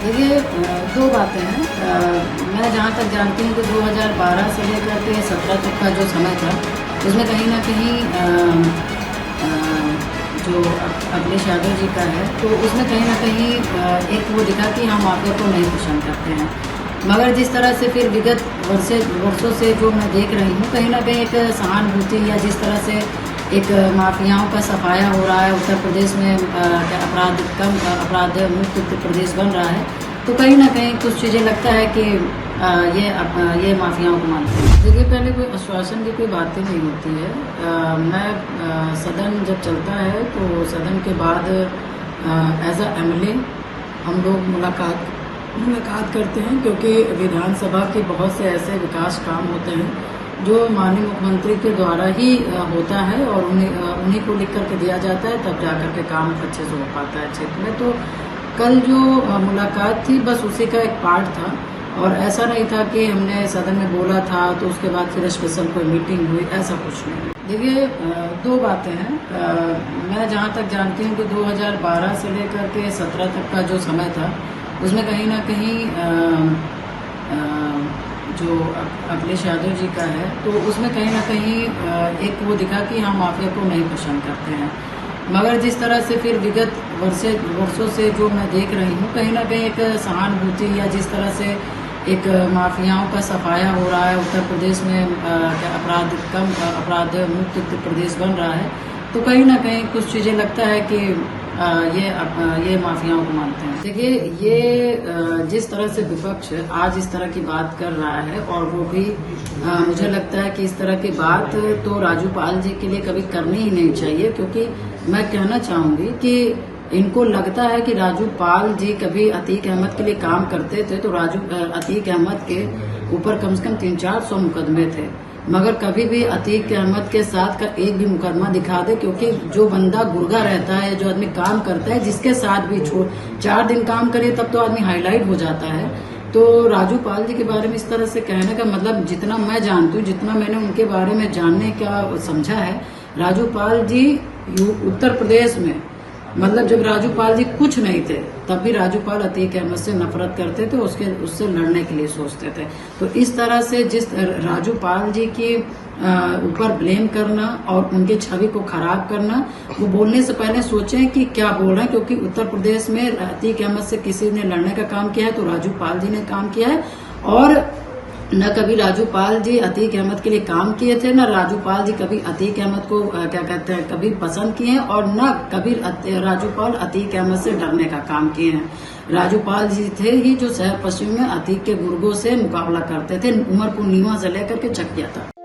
देखिए, दो बातें हैं। मैं जहाँ तक जानती हूँ कि 2012 से लेकर के 17 तक का जो समय था, उसमें कहीं न कहीं जो अखिलेश यादव जी का है, तो उसमें कहीं न कहीं एक वो दिखा कि हम माफिया को नहीं पसंद करते हैं। मगर जिस तरह से फिर विगत वर्षों से जो मैं देख रही हूँ, कहीं न कहीं एक सहानुभूति या जिस तरह से एक माफियाओं का सफाया हो रहा है उत्तर प्रदेश में, अपराध मुक्त उत्तर प्रदेश बन रहा है, तो कहीं ना कहीं कुछ चीज़ें लगता है कि ये माफियाओं को मानते हैं। देखिए, पहले कोई आश्वासन की कोई बातें नहीं होती है। सदन जब चलता है तो सदन के बाद एज अ एमएलए हम लोग मुलाकात करते हैं, क्योंकि विधानसभा के बहुत से ऐसे विकास काम होते हैं जो माननीय मुख्यमंत्री के द्वारा ही होता है और उन्हीं को लिख करके दिया जाता है, तब जाकर के काम अच्छे से हो पाता है क्षेत्र में। तो कल जो मुलाकात थी, बस उसी का एक पार्ट था, और ऐसा नहीं था कि हमने सदन में बोला था तो उसके बाद फिर स्पेशल कोई मीटिंग हुई, ऐसा कुछ नहीं। देखिए, दो बातें हैं। मैं जहाँ तक जानती हूँ कि 2012 से लेकर के 17 तक का जो समय था, उसमें कहीं ना कहीं जो अखिलेश यादव जी का है, तो उसमें कहीं ना कहीं एक वो दिखा कि हम माफिया को नहीं पसंद करते हैं। मगर जिस तरह से फिर विगत वर्षों से जो मैं देख रही हूँ, कहीं ना कहीं एक सहानुभूति या जिस तरह से एक माफियाओं का सफाया हो रहा है उत्तर प्रदेश में, अपराध मुक्त उत्तर प्रदेश बन रहा है, तो कहीं ना कहीं कुछ चीज़ें लगता है कि ये माफियाओं को मानते हैं। देखिए, ये जिस तरह से विपक्ष आज इस तरह की बात कर रहा है, और वो भी मुझे लगता है कि इस तरह की बात तो राजू पाल जी के लिए कभी करनी ही नहीं चाहिए, क्योंकि मैं कहना चाहूंगी कि इनको लगता है कि राजू पाल जी कभी अतीक अहमद के लिए काम करते थे, तो अतीक अहमद के ऊपर कम से कम 300-400 मुकदमे थे, मगर कभी भी अतीक अहमद के साथ का एक भी मुकदमा दिखा दे, क्योंकि जो बंदा गुर्गा रहता है, जो आदमी काम करता है, जिसके साथ भी 4 दिन काम करे तब तो आदमी हाईलाइट हो जाता है। तो राजू पाल जी के बारे में इस तरह से कहने का मतलब, जितना मैं जानती हूँ, जितना मैंने उनके बारे में जानने का समझा है, राजू पाल जी उत्तर प्रदेश में, मतलब जब राजू पाल जी कुछ नहीं थे, तब भी राजू पाल अतीक अहमद से नफरत करते थे, उससे लड़ने के लिए सोचते थे। तो इस तरह से जिस राजू पाल जी के ऊपर ब्लेम करना और उनकी छवि को खराब करना, वो बोलने से पहले सोचें कि क्या बोल रहे हैं, क्योंकि उत्तर प्रदेश में अतीक अहमद से किसी ने लड़ने का काम किया है तो राजू पाल जी ने काम किया है, और न कभी राजू पाल जी अतीक अहमद के लिए काम किए थे, न राजू पाल जी कभी अतीक अहमद को क्या कहते हैं कभी पसंद किए हैं, और न कभी राजू पाल अतीक अहमद से डरने का काम किए हैं। राजू पाल जी थे ही जो शहर पश्चिम में अतीक के गुर्गों से मुकाबला करते थे, उमरपुर नीवा से लेकर के चकिया तक।